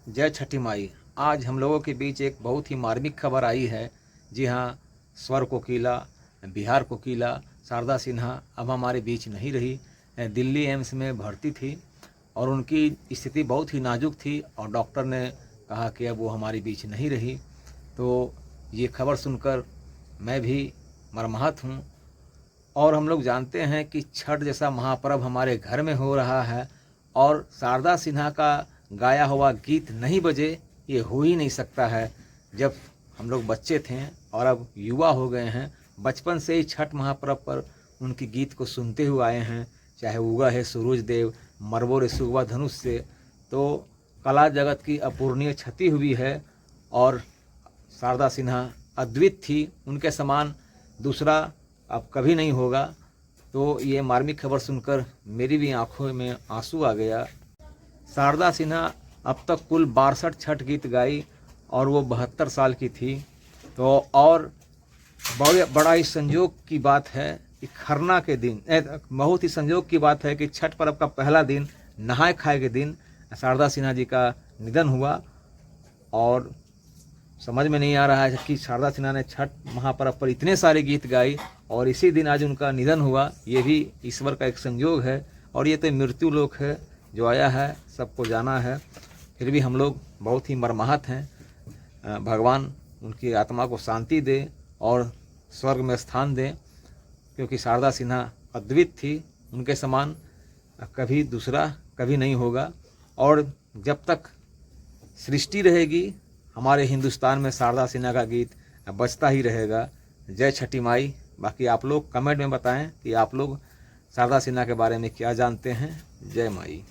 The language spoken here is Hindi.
जय छठी माई। आज हम लोगों के बीच एक बहुत ही मार्मिक खबर आई है। जी हाँ, स्वर कोकिला, बिहार कोकिला शारदा सिन्हा अब हमारे बीच नहीं रही। दिल्ली एम्स में भर्ती थी और उनकी स्थिति बहुत ही नाजुक थी और डॉक्टर ने कहा कि अब वो हमारे बीच नहीं रही। तो ये खबर सुनकर मैं भी मर्माहत हूँ। और हम लोग जानते हैं कि छठ जैसा महापर्व हमारे घर में हो रहा है और शारदा सिन्हा का गाया हुआ गीत नहीं बजे, ये हो ही नहीं सकता है। जब हम लोग बच्चे थे और अब युवा हो गए हैं, बचपन से ही छठ महापर्व पर उनकी गीत को सुनते हुए आए हैं। चाहे उगा है सूरज देव, मरबो रे सुगवा धनुष से। तो कला जगत की अपूर्णीय क्षति हुई है और शारदा सिन्हा अद्वित थी, उनके समान दूसरा अब कभी नहीं होगा। तो ये मार्मिक खबर सुनकर मेरी भी आंखों में आंसू आ गया। शारदा सिन्हा अब तक कुल 62 छठ गीत गाई और वो 72 साल की थी। तो और बड़ा ही संयोग की बात है कि खरना के दिन, बहुत ही संयोग की बात है कि छठ पर्व का पहला दिन, नहाय खाए के दिन शारदा सिन्हा जी का निधन हुआ। और समझ में नहीं आ रहा है कि शारदा सिन्हा ने छठ महापर्व पर इतने सारे गीत गाए और इसी दिन आज उनका निधन हुआ। ये भी ईश्वर का एक संयोग है और ये तो मृत्यु लोक है, जो आया है सबको जाना है। फिर भी हम लोग बहुत ही मर्माहत हैं। भगवान उनकी आत्मा को शांति दे और स्वर्ग में स्थान दे, क्योंकि शारदा सिन्हा अद्वित थी, उनके समान कभी दूसरा कभी नहीं होगा। और जब तक सृष्टि रहेगी हमारे हिंदुस्तान में शारदा सिन्हा का गीत बजता ही रहेगा। जय छठी माई। बाकी आप लोग कमेंट में बताएं कि आप लोग शारदा सिन्हा के बारे में क्या जानते हैं। जय माई।